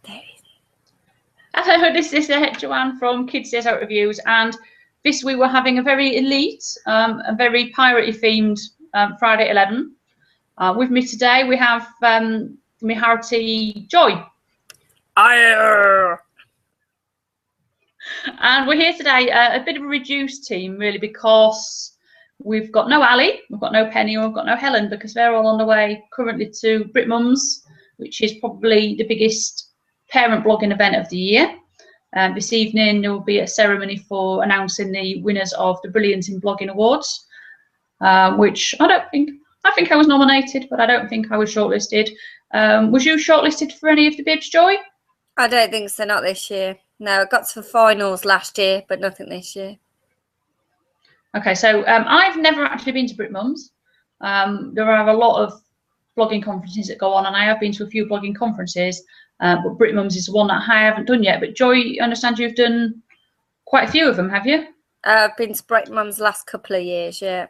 There it is. Hello, this is Joanne from Kids Days Out Reviews, and this week we're having a very elite, a very piratey themed Friday 11. With me today we have my hearty Joy. Arr! And we're here today, a bit of a reduced team really, because we've got no Ali, we've got no Penny, and we've got no Helen, because they're all on the way currently to BritMums, which is probably the biggest parent blogging event of the year. This evening there will be a ceremony for announcing the winners of the Brilliant in Blogging Awards, which I think I was nominated, but I don't think I was shortlisted. Was you shortlisted for any of the bibs, Joy? I don't think so, not this year. No, I got to the finals last year, but nothing this year. Okay, so I've never actually been to BritMums. There are a lot of blogging conferences that go on, and I have been to a few blogging conferences, but BritMums is the one that I haven't done yet. But Joy, I understand you've done quite a few of them, have you? I've been to BritMums the last couple of years, yeah.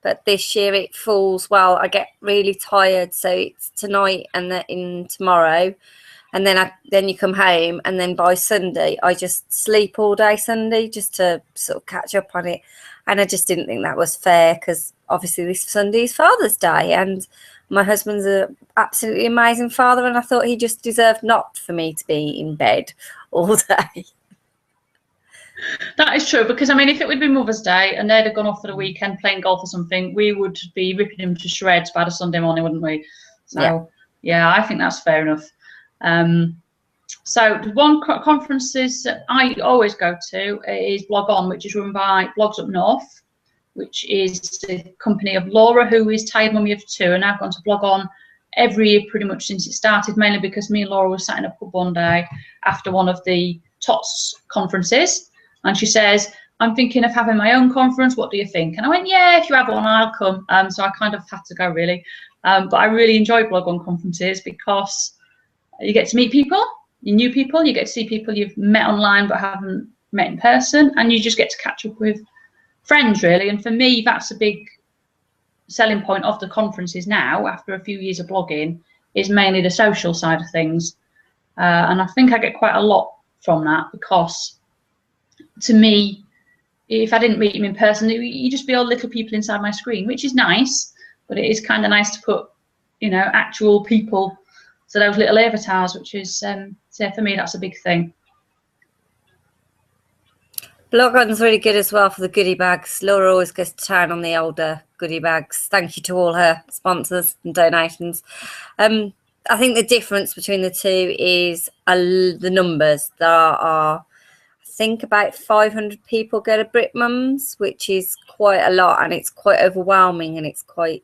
But this year it falls, well, I get really tired, so it's tonight and then tomorrow. And then you come home, and then by Sunday, I just sleep all day Sunday just to sort of catch up on it. And I just didn't think that was fair, because obviously this Sunday is Father's Day, and my husband's an absolutely amazing father, and I thought he just deserved not for me to be in bed all day. That is true, because I mean, if it would be Mother's Day and they'd have gone off for the weekend playing golf or something, we would be ripping them to shreds by the Sunday morning, wouldn't we? So yeah, I think that's fair enough. So the one conferences that I always go to is Blog On, which is run by Blogs Up North, which is the company of Laura, who is tired mummy of two, and I've gone to Blog On every year pretty much since it started, mainly because me and Laura were sat in a pub one day after one of the TOTS conferences, and she says, I'm thinking of having my own conference, what do you think? And I went, yeah, if you have one, I'll come. So I kind of had to go, really. But I really enjoy Blog On conferences because you get to meet people, new people, you get to see people you've met online but haven't met in person, and you just get to catch up with friends, really. And for me, that's a big selling point of the conferences now, after a few years of blogging, is mainly the social side of things. And I think I get quite a lot from that, because to me, if I didn't meet them in person, you just be all little people inside my screen, which is nice, but it is kind of nice to put, you know, actual people to those little avatars, which is, so for me, that's a big thing. Blog On's really good as well for the goodie bags. Laura always goes to town on the older goodie bags. Thank you to all her sponsors and donations. I think the difference between the two is the numbers. There are, I think, about 500 people go to BritMums, which is quite a lot, and it's quite overwhelming, and it's quite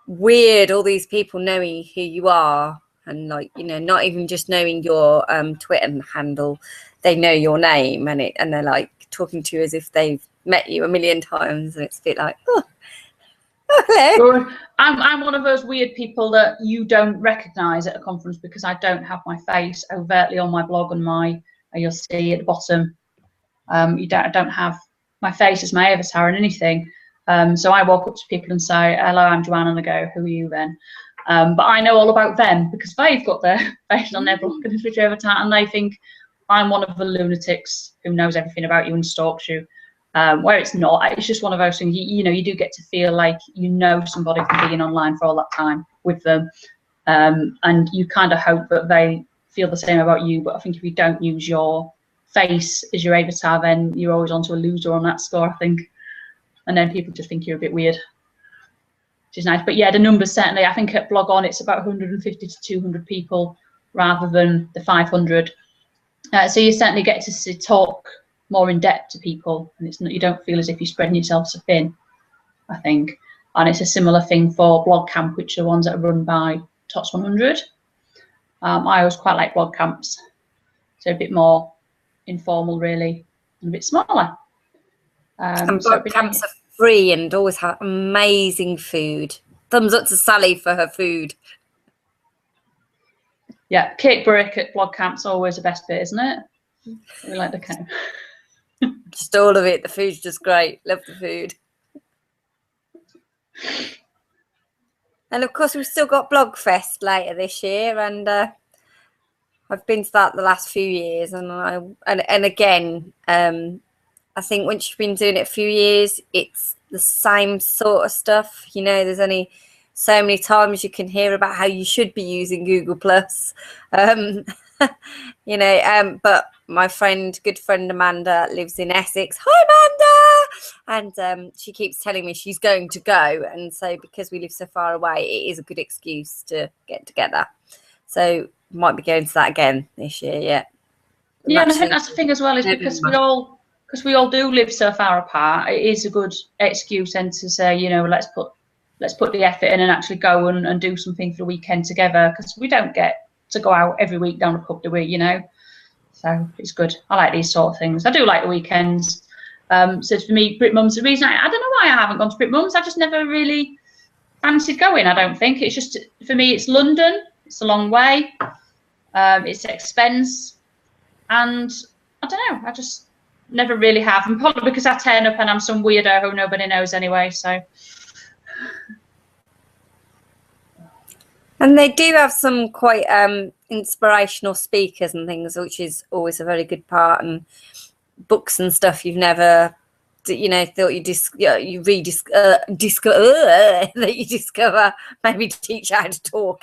weird, all these people knowing who you are, and, like, you know, not even just knowing your Twitter handle, they know your name, and they're like talking to you as if they've met you a million times, and it's a bit like, oh hello. I'm one of those weird people that you don't recognize at a conference, because I don't have my face overtly on my blog, and you'll see at the bottom, I don't have my face as my avatar in anything. So I walk up to people and say, hello, I'm Joanne, and they go, who are you then? But I know all about them, because they've got their face on their blog and Twitter avatar, and they think I'm one of the lunatics who knows everything about you and stalks you, where it's not. It's just one of those things, you know, you do get to feel like you know somebody from being online for all that time with them, and you kind of hope that they feel the same about you. But I think if you don't use your face as your avatar, then you're always onto a loser on that score, I think, and then people just think you're a bit weird, which is nice. But yeah, the numbers, certainly, I think at Blog On it's about 150 to 200 people rather than the 500. So you certainly get to talk more in depth to people, and it's not, you don't feel as if you're spreading yourself so thin, I think. And it's a similar thing for Blog Camp, which are ones that are run by TOTS 100. I always quite like blog camps, so a bit more informal, really, and a bit smaller. And blog camps are free and always have amazing food. Thumbs up to Sally for her food. Yeah, cake break at blog camp's always the best bit, isn't it? We like the cake. Just all of it. The food's just great. Love the food. And of course, we've still got Blogfest later this year, and I've been to that the last few years, and again, I think once you've been doing it a few years, it's the same sort of stuff. You know, there's only so many times you can hear about how you should be using Google Plus. You know, but my good friend Amanda lives in Essex. Hi, Amanda! And she keeps telling me she's going to go. And so because we live so far away, it is a good excuse to get together. So might be going to that again this year, yeah. Yeah, and I think that's the thing as well, is because we all do live so far apart, it is a good excuse then to say, you know, let's put the effort in and actually go and do something for the weekend together, because we don't get to go out every week down a pub, do we, you know? So it's good. I like these sort of things. I do like the weekends. So for me, BritMums, the reason I don't know why I haven't gone to BritMums, I just never really fancied going, I don't think. It's just, for me, it's London, it's a long way, it's expense, and I don't know, I just never really have. And probably because I turn up and I'm some weirdo who nobody knows anyway, so. And they do have some quite inspirational speakers and things, which is always a very good part, and books and stuff you've never, you know, thought you that you discover, maybe to teach you how to talk.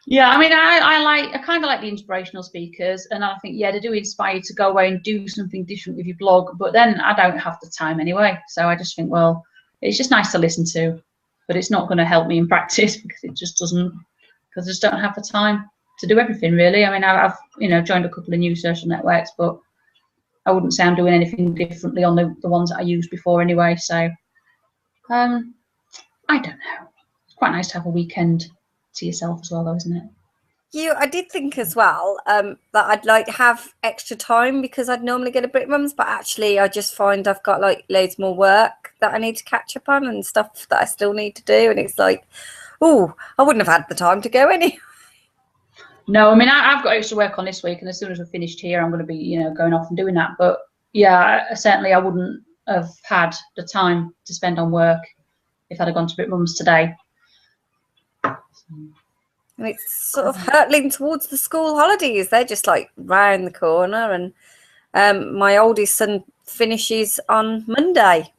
Yeah, I mean, I kind of like the inspirational speakers, and I think, yeah, they do inspire you to go away and do something different with your blog, but then I don't have the time anyway, so I just think, well, it's just nice to listen to, but it's not going to help me in practice, because it just doesn't, because I just don't have the time to do everything, really. I mean, I've you know, joined a couple of new social networks, but I wouldn't say I'm doing anything differently on the ones that I used before anyway, so I don't know. It's quite nice to have a weekend to yourself as well, though, isn't it? I did think as well that I'd like to have extra time, because I'd normally go to BritMums, but actually I just find I've got like loads more work that I need to catch up on and stuff that I still need to do, and it's like, oh, I wouldn't have had the time to go anyway. No, I mean, I've got extra work on this week, and as soon as we're finished here, I'm going to be, you know, going off and doing that. But yeah, certainly I wouldn't have had the time to spend on work if I'd have gone to BritMums today. And it's sort of hurtling towards the school holidays. They're just like round the corner, and my oldest son finishes on Monday,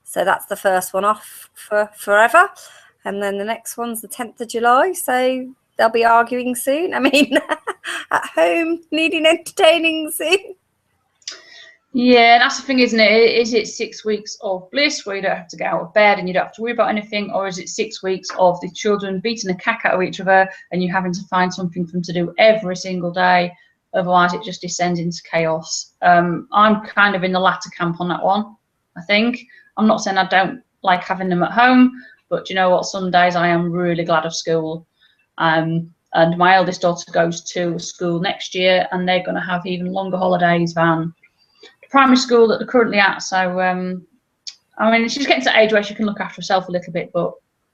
so that's the first one off for forever, and then the next one's the 10th of July, so they'll be arguing soon. I mean, at home, needing entertaining soon. Yeah, that's the thing, isn't it? Is it 6 weeks of bliss where you don't have to get out of bed and you don't have to worry about anything, or is it 6 weeks of the children beating the cack out of each other and you having to find something for them to do every single day? Otherwise, it just descends into chaos. I'm kind of in the latter camp on that one, I think. I'm not saying I don't like having them at home, but you know what? Some days I am really glad of school. And my eldest daughter goes to school next year, and they're going to have even longer holidays than primary school that they're currently at. So I mean, she's getting to the age where she can look after herself a little bit, but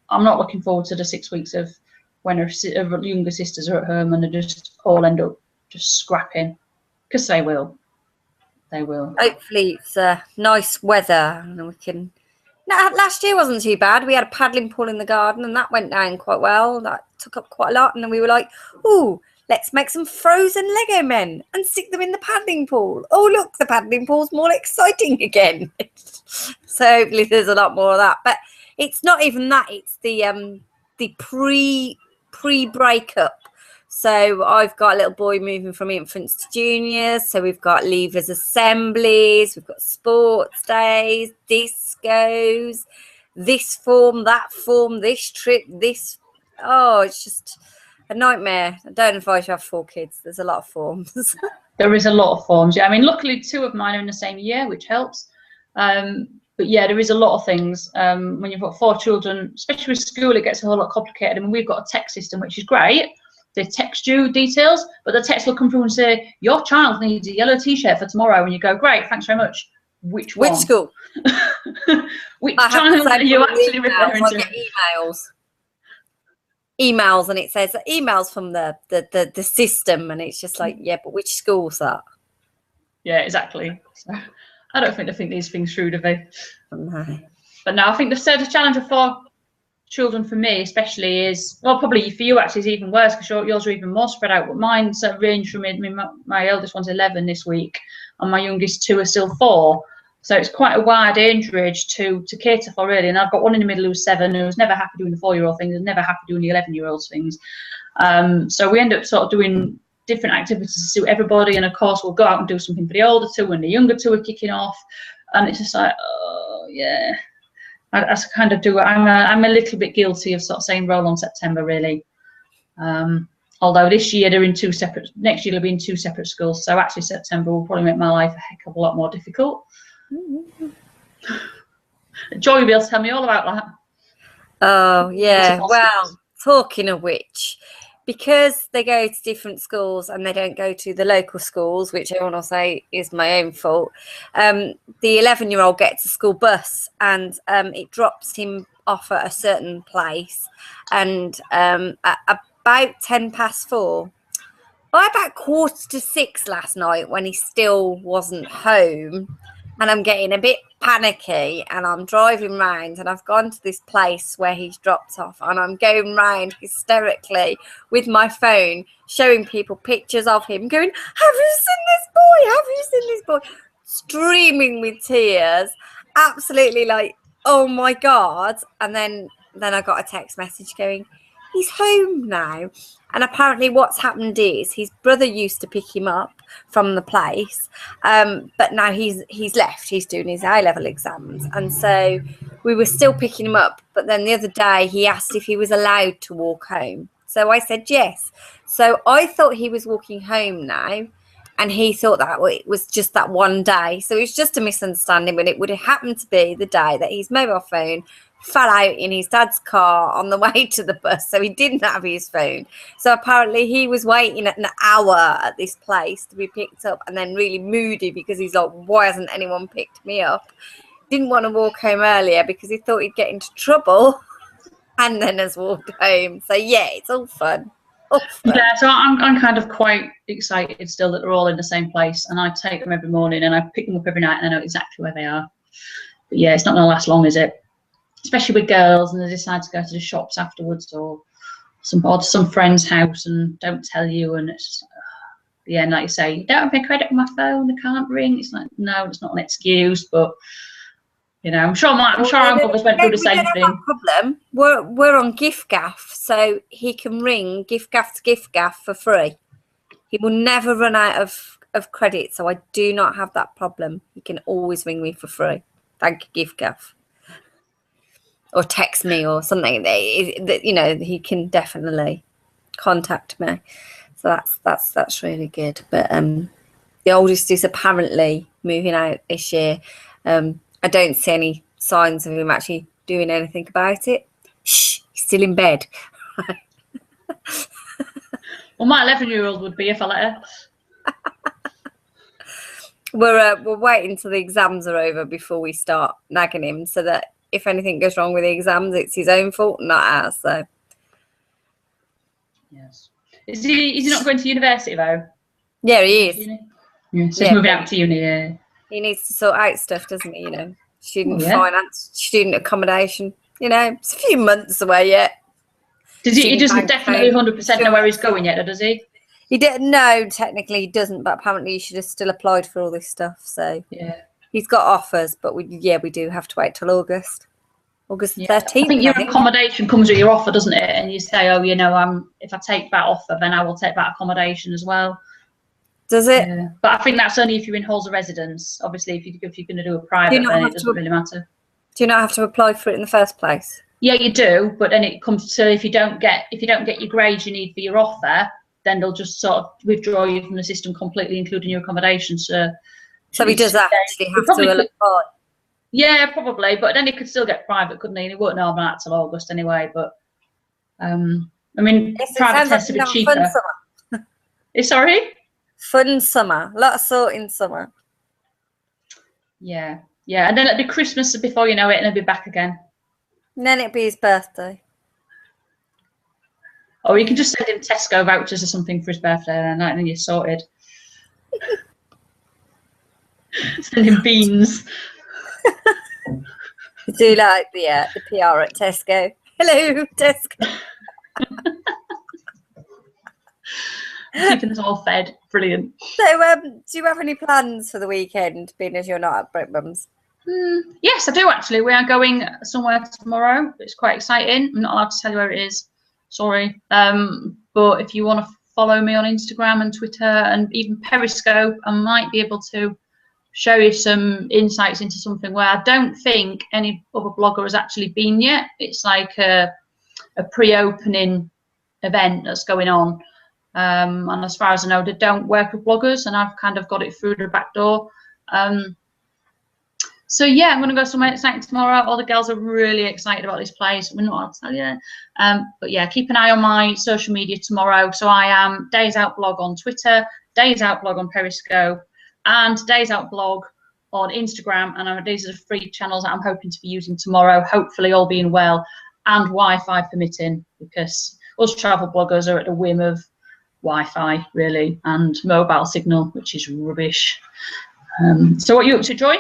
I'm not looking forward to the 6 weeks of when her younger sisters are at home and they just all end up just scrapping, because they will. Hopefully it's nice weather and we can. No, last year wasn't too bad. We had a paddling pool in the garden and that went down quite well. That took up quite a lot, and then we were like, ooh, let's make some frozen Lego men and stick them in the paddling pool. Oh, look, the paddling pool's more exciting again. So hopefully there's a lot more of that. But it's not even that. It's the pre-breakup. So I've got a little boy moving from infants to juniors. So we've got leavers assemblies, we've got sports days, discos, this form, that form, this trip, this. Oh, it's just a nightmare. I don't advise you have 4 kids. There's a lot of forms. There is a lot of forms. Yeah, I mean, luckily 2 of mine are in the same year, which helps. But yeah, there is a lot of things. When you've got 4 children, especially with school, it gets a whole lot complicated. I mean, we've got a text system, which is great. They text you details, but the text will come through and say, your child needs a yellow t-shirt for tomorrow. And you go, great, thanks very much. Which school? Which child are you actually referring to? Emails, and it says emails from the system, and it's just like, yeah, but which school's that? Yeah, exactly. So I don't think they think these things through, do they? No. But no, I think they've set a challenge of 4 children for me especially is, well, probably for you actually is even worse because yours are even more spread out, but mine's range from my eldest one's 11 this week and my youngest 2 are still 4, so it's quite a wide age range to cater for really. And I've got one in the middle who's 7 who's never happy doing the 4-year-old things and never happy doing the 11-year-olds things, so we end up sort of doing different activities to suit everybody, and of course we'll go out and do something for the older 2 when the younger 2 are kicking off, and it's just like, oh yeah, I kind of do. I'm a little bit guilty of sort of saying roll on September, really. Although this year they're in 2 separate. Next year they'll be in 2 separate schools. So actually September will probably make my life a heck of a lot more difficult. Joy will be able to tell me all about that. Oh yeah. Well, talking of which, because they go to different schools and they don't go to the local schools, which everyone will say is my own fault, the 11-year-old gets a school bus and it drops him off at a certain place, and at about 4:10, by about 5:45 last night, when he still wasn't home, and I'm getting a bit panicky, and I'm driving round, and I've gone to this place where he's dropped off, and I'm going round hysterically with my phone, showing people pictures of him, going, have you seen this boy? Have you seen this boy? Streaming with tears, absolutely like, oh my God. And then I got a text message going, he's home now. And apparently what's happened is his brother used to pick him up from the place, but now he's left. He's doing his A-level exams, and so we were still picking him up. But then the other day he asked if he was allowed to walk home, so I said yes. So I thought he was walking home now, and he thought that it was just that one day. So it was just a misunderstanding, but it would have happened to be the day that his mobile phone fell out in his dad's car on the way to the bus, so he didn't have his phone. So apparently he was waiting an hour at this place to be picked up, and then really moody because he's like, why hasn't anyone picked me up? Didn't want to walk home earlier because he thought he'd get into trouble, and then has walked home. So yeah, it's all fun. Yeah, so I'm kind of quite excited still that they're all in the same place, and I take them every morning and I pick them up every night and I know exactly where they are. But yeah, it's not going to last long, is it? Especially with girls, and they decide to go to the shops afterwards, or some friend's house and don't tell you, and it's just, yeah, and like you say, you don't have any credit on my phone, I can't ring. It's like, no, it's not an excuse, but you know, I'm sure our uncles went through the same thing. Problem. We're on gift gaff, so he can ring gift gaff to gift gaff for free. He will never run out of credit, so I do not have that problem. He can always ring me for free. Thank you, gift gaff. Or text me or something. That you know, he can definitely contact me. So that's really good. But the oldest is apparently moving out this year. I don't see any signs of him actually doing anything about it. Shh, he's still in bed. Well, my 11-year-old would be if I let her. We're waiting till the exams are over before we start nagging him, so that if anything goes wrong with the exams, it's his own fault, not ours. So yes, is he not going to university though? Yeah, he is. Yeah, so he's moving out to uni. Yeah. He needs to sort out stuff, doesn't he? You know, student finance, student accommodation. You know, it's a few months away yet. He doesn't definitely 100% know where he's going yet, or does he? He didn't. No, technically he doesn't, but apparently he should have still applied for all this stuff. So yeah, he's got offers, but we do have to wait till August. August 13th. I think your accommodation comes with your offer, doesn't it? And you say, oh, you know, if I take that offer, then I will take that accommodation as well. Does it? Yeah. But I think that's only if you're in halls of residence. Obviously, if you're going to do a private, then it doesn't really matter. Do you not have to apply for it in the first place? Yeah, you do. But then it comes to if you don't get your grades you need for your offer, then they'll just sort of withdraw you from the system completely, including your accommodation. So he does actually have to apply. Yeah, probably. But then he could still get private, couldn't he? And he won't know about that till August anyway. But I mean, private tends to be cheaper. Sorry. Fun summer, a lot of sorting summer. Yeah, and then it'll be Christmas before you know it, and he'll be back again. And then it'll be his birthday. Or you can just send him Tesco vouchers or something for his birthday, and then you're sorted. Send him beans. I do like the PR at Tesco. Hello, desk. Keeping us all fed. Brilliant. So, do you have any plans for the weekend, being as you're not at BritMums? Yes, I do actually. We are going somewhere tomorrow. It's quite exciting. I'm not allowed to tell you where it is. Sorry. But if you want to follow me on Instagram and Twitter and even Periscope, I might be able to show you some insights into something where I don't think any other blogger has actually been yet. It's like a pre-opening event that's going on. And as far as I know, they don't work with bloggers, and I've kind of got it through the back door. So yeah, I'm going to go somewhere exciting tomorrow. All the girls are really excited about this place. We're not allowed to tell you. But yeah, keep an eye on my social media tomorrow. So I am Days Out Blog on Twitter, Days Out Blog on Periscope, and Days Out Blog on Instagram. And these are the 3 channels that I'm hoping to be using tomorrow, hopefully all being well and Wi-Fi permitting, because us travel bloggers are at the whim of Wi-Fi, really, and mobile signal, which is rubbish. So what are you up to, Joy?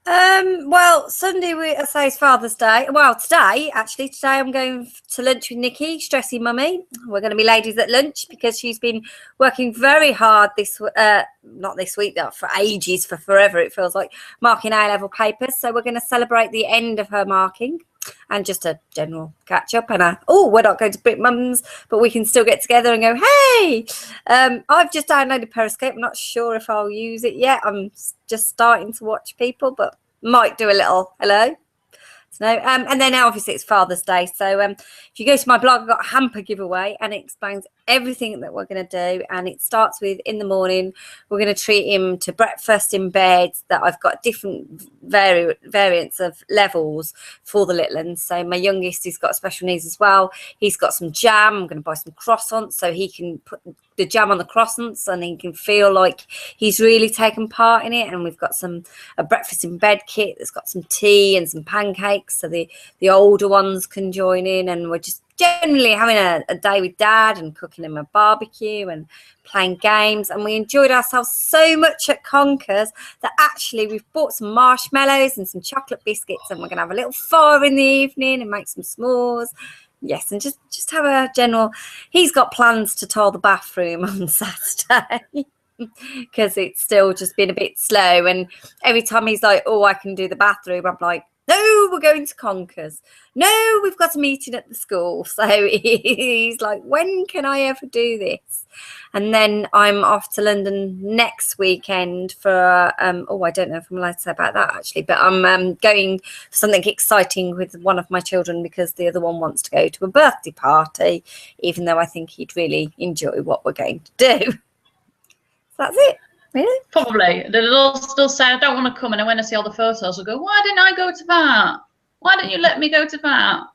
Well, Sunday, I say, is Father's Day. Well, today I'm going to lunch with Nikki, Stressy Mummy. We're going to be ladies at lunch because she's been working very hard not this week, for ages, for forever, it feels like, marking A-level papers. So we're going to celebrate the end of her marking and just a general catch up. And we're not going to BritMums, but we can still get together and go, hey. I've just downloaded Periscope. I'm not sure if I'll use it yet. I'm just starting to watch people, but might do a little hello. So, and then obviously it's Father's Day. So if you go to my blog, I've got a hamper giveaway and it explains everything that we're going to do. And it starts with, in the morning, we're going to treat him to breakfast in bed, that I've got different variants of levels for the little ones. So my youngest, he's got special needs as well. He's got some jam. I'm going to buy some croissants so he can put the jam on the croissants and he can feel like he's really taken part in it. And we've got a breakfast in bed kit that's got some tea and some pancakes so the older ones can join in. And we're just generally having a day with Dad and cooking him a barbecue and playing games. And we enjoyed ourselves so much at Conkers that actually we've bought some marshmallows and some chocolate biscuits, and we're going to have a little fire in the evening and make some s'mores. Yes, and just have a general. He's got plans to tile the bathroom on Saturday because it's still just been a bit slow. And every time he's like, "Oh, I can do the bathroom," I'm like, "No, we're going to Conkers. No, we've got a meeting at the school." So he's like, "When can I ever do this?" And then I'm off to London next weekend for, I don't know if I'm allowed to say about that actually, but I'm going for something exciting with one of my children because the other one wants to go to a birthday party, even though I think he'd really enjoy what we're going to do. So that's it. Really? Probably. They'll still say, I don't want to come. And then when I see all the photos, I'll go, why didn't I go to that? Why didn't you let me go to that?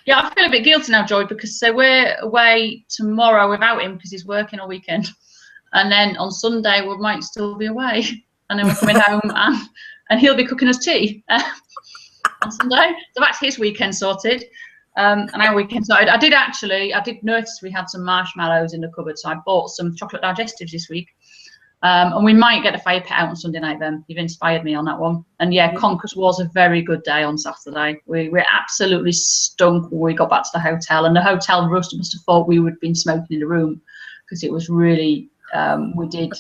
Yeah, I feel a bit guilty now, Joy, because we're away tomorrow without him because he's working all weekend. And then on Sunday, we might still be away. And then we're coming home and he'll be cooking us tea on Sunday. So that's his weekend sorted. And our weekend sorted. I did notice we had some marshmallows in the cupboard. So I bought some chocolate digestives this week. And we might get a fire pit out on Sunday night then. You've inspired me on that one. And yeah, Conkers was a very good day on Saturday. We were absolutely stunk when we got back to the hotel. And the hotel must have thought we would been smoking in the room because it was really, we did,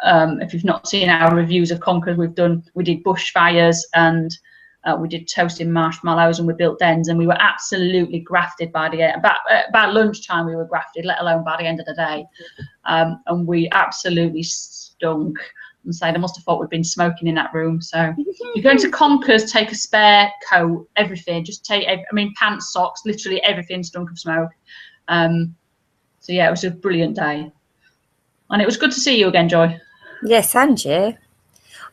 if you've not seen our reviews of Conkers, we did bushfires and we did toasting marshmallows and we built dens and we were absolutely grafted by the end. About lunchtime we were grafted, let alone by the end of the day. And we absolutely stunk. And so they must have thought we'd been smoking in that room. So you're going to Conkers, take a spare coat, everything. Just take, pants, socks, literally everything stunk of smoke. So yeah, it was a brilliant day. And it was good to see you again, Joy. Yes, and you.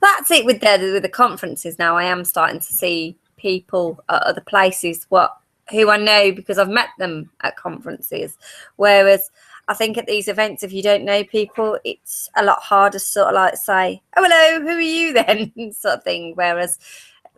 That's it with the conferences now. I am starting to see people at other places who I know because I've met them at conferences. Whereas I think at these events, if you don't know people, it's a lot harder to sort of like say, "Oh, hello, who are you then?" sort of thing. Whereas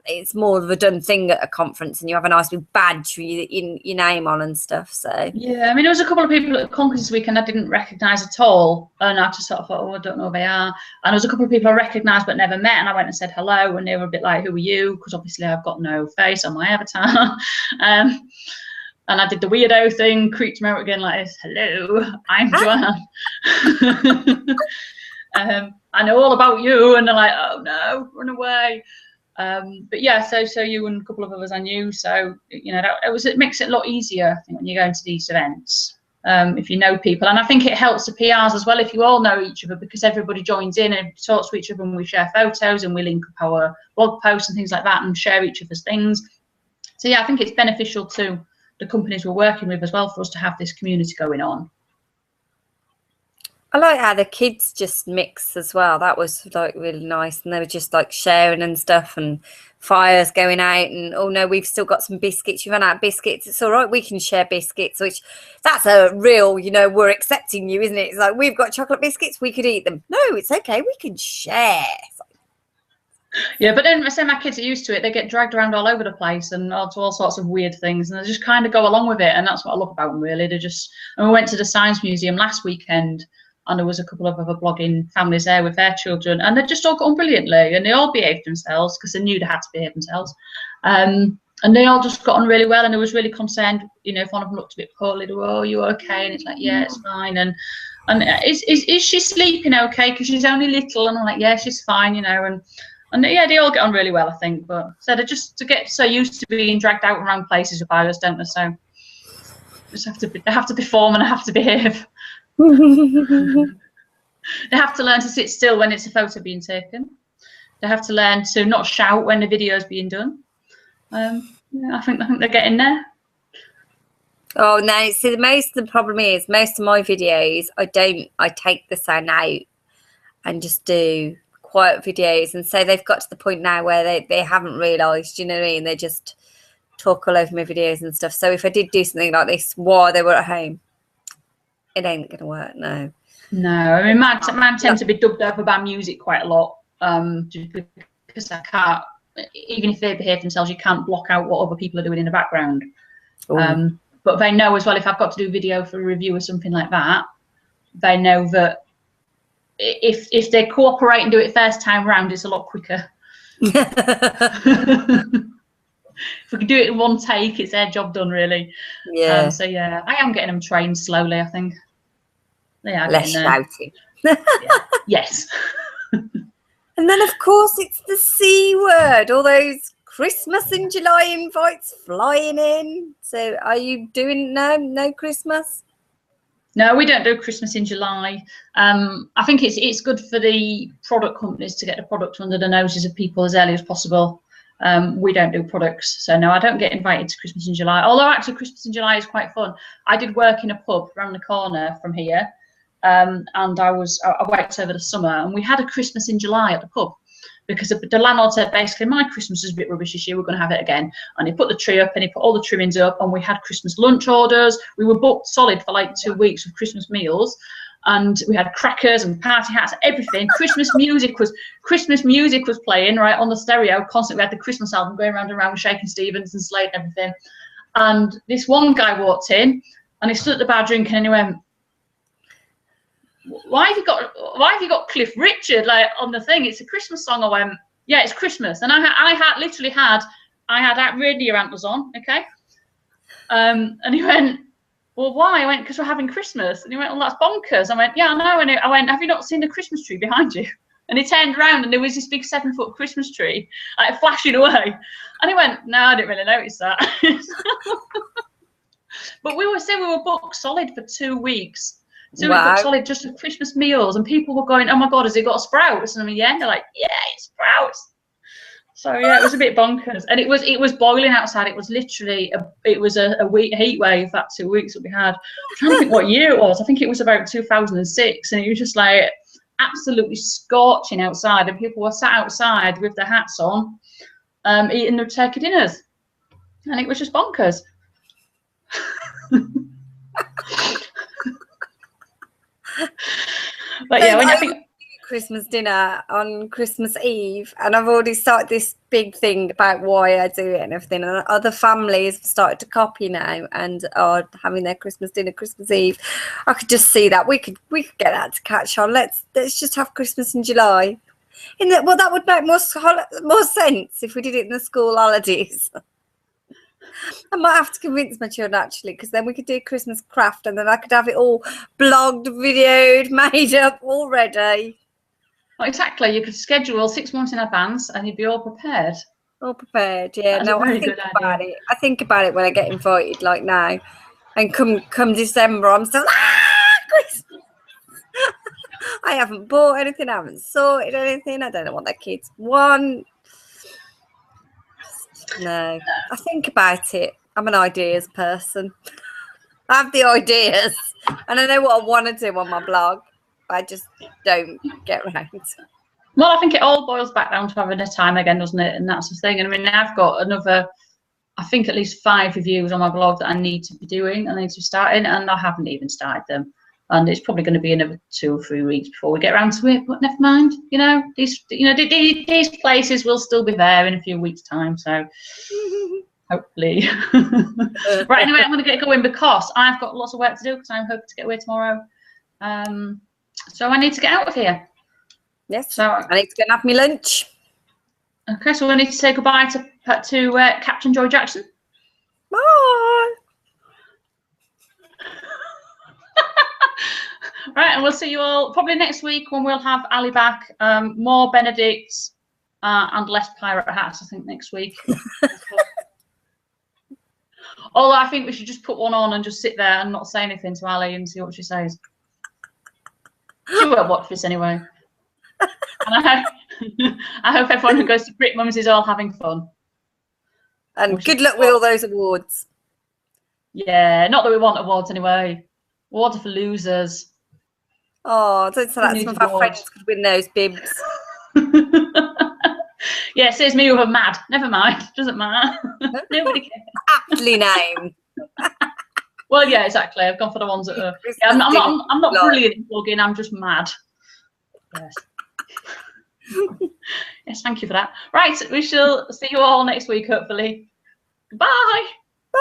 it's more of a done thing at a conference, and you have a nice big badge with your name on and stuff. So yeah, I mean, there was a couple of people at the conference this weekend I didn't recognise at all, and I just sort of thought, oh, I don't know who they are. And there was a couple of people I recognised but never met, and I went and said hello, and they were a bit like, who are you? Because obviously I've got no face on my avatar. And I did the weirdo thing, creeped them out again like this. Hello, I'm Joanne. I know all about you. And they're like, oh no, run away. But yeah, so you and a couple of others I knew. So, you know, it makes it a lot easier, I think, when you go into these events, if you know people. And I think it helps the PRs as well if you all know each other, because everybody joins in and talks to each other, and we share photos and we link up our blog posts and things like that and share each other's things. So yeah, I think it's beneficial to the companies we're working with as well for us to have this community going on. I like how the kids just mix as well. That was like really nice, and they were just like sharing and stuff, and fires going out, and oh no, we've still got some biscuits. You ran out of biscuits. It's all right, we can share biscuits. Which that's a real, you know, we're accepting you, isn't it? It's like, we've got chocolate biscuits, we could eat them. No, it's okay, we can share. Yeah, but then I say my kids are used to it. They get dragged around all over the place and all sorts of weird things, and they just kind of go along with it. And that's what I love about them, really. They just. And we went to the Science Museum last weekend, and there was a couple of other blogging families there with their children, and they just all got on brilliantly, and they all behaved themselves because they knew they had to behave themselves. And they all just got on really well, and they was really concerned. You know, if one of them looked a bit poorly, they were, oh, you okay? And it's like, yeah, it's fine. And is she sleeping okay? Because she's only little. And I'm like, yeah, she's fine, you know. And yeah, they all get on really well, I think. But so they just to get so used to being dragged out around places with virus, don't they? So just they have to perform and have to behave. They have to learn to sit still when it's a photo being taken. They have to learn to not shout when the video is being done. Yeah, I think they're getting there. Oh no! See, the problem is most of my videos, I take the sound out and just do quiet videos, and so they've got to the point now where they haven't realised, you know what I mean? They just talk all over my videos and stuff. So if I did do something like this while they were at home, it ain't gonna work. No, I mean, mine tend to be dubbed over by music quite a lot, just because I can't, even if they behave themselves, you can't block out what other people are doing in the background. But they know as well, if I've got to do video for a review or something like that, they know that if they cooperate and do it first time round, it's a lot quicker. If we can do it in one take, it's their job done, really. Yeah. So yeah, I am getting them trained slowly, I think. They are less shouting. Yeah. Yes. And then of course it's the C word, all those Christmas in July invites flying in. So are you doing no Christmas? No, we don't do Christmas in July. I think it's good for the product companies to get the product under the noses of people as early as possible. We don't do products, so no, I don't get invited to Christmas in July. Although actually Christmas in July is quite fun. I did work in a pub around the corner from here, and I worked over the summer, and we had a Christmas in July at the pub. Because the landlord said, basically, my Christmas is a bit rubbish this year, we're going to have it again. And he put the tree up and he put all the trimmings up, and we had Christmas lunch orders. We were booked solid for like 2 weeks of Christmas meals, and we had crackers and party hats, everything. Christmas music was playing right on the stereo constantly. We had the Christmas album going round and round with Shakin' Stevens and Slade and everything. And this one guy walked in, and he stood at the bar drinking, and he went, why have you got Cliff Richard like on the thing? It's a Christmas song. I went, yeah, it's Christmas. And I had that radio antlers on, okay? And he went, well, why? I went, because we're having Christmas. And he went, well, that's bonkers. I went, yeah, I know. And I went, have you not seen the Christmas tree behind you? And he turned around and there was this big 7-foot Christmas tree like flashing away. And he went, no, I didn't really notice that. But we were booked solid for 2 weeks. So we booked solid just for Christmas meals, and people were going, oh my God, has it got sprouts? And I mean, yeah, and they're like, yeah, it's sprouts. So yeah, it was a bit bonkers. And it was boiling outside. It was literally a heat wave that 2 weeks that we had. I'm trying to think what year it was. I think it was about 2006, and it was just like absolutely scorching outside, and people were sat outside with their hats on, eating their turkey dinners. And it was just bonkers. But yeah, when I think Christmas dinner on Christmas Eve, and I've already started this big thing about why I do it and everything. And other families have started to copy now and are having their Christmas dinner Christmas Eve. I could just see that we could get that to catch on. Let's just have Christmas in July. Well, that would make more sense if we did it in the school holidays. I might have to convince my children actually, because then we could do Christmas craft, and then I could have it all blogged, videoed, made up, all ready. Well, exactly. You could schedule 6 months in advance, and you'd be all prepared. All prepared, yeah. That's No, I think about it. I think about it when I get invited, like now, and come December, I'm still Christmas. I haven't bought anything. I haven't sorted anything. I don't know what the kids want. No, I think about it. I'm an ideas person. I have the ideas, and I know what I want to do on my blog. I just don't get around. Well, I think it all boils back down to having a time again, doesn't it? And that's the thing. And I mean, I've got another, I think at least 5 reviews on my blog that I need to be doing and I need to be starting, and I haven't even started them. And it's probably going to be another 2 or 3 weeks before we get around to it. But never mind. These places will still be there in a few weeks' time. So hopefully. Right. Anyway, I'm going to get going because I've got lots of work to do because I'm hoping to get away tomorrow. So I need to get out of here. Yes. So I need to go and have my lunch. Okay. So we need to say goodbye to Captain Joy Jackson. Bye. Right, and we'll see you all probably next week when we'll have Ali back. More Benedicts and less pirate hats, I think, next week. Although I think we should just put one on and just sit there and not say anything to Ali and see what she says. She won't watch this anyway. And I hope everyone who goes to BritMums is all having fun. And good luck with all those awards. Yeah, not that we want awards anyway. Awards are for losers. Oh, don't say that. Some of our friends could win those bibs. Yeah, it says me over mad. Never mind. Doesn't matter. Nobody cares. Aptly named. Well, yeah, exactly. I've gone for the ones that are. Yeah, I'm not brilliant in blogging. I'm just mad. Yes. Yes, thank you for that. Right, we shall see you all next week, hopefully. Bye. Bye.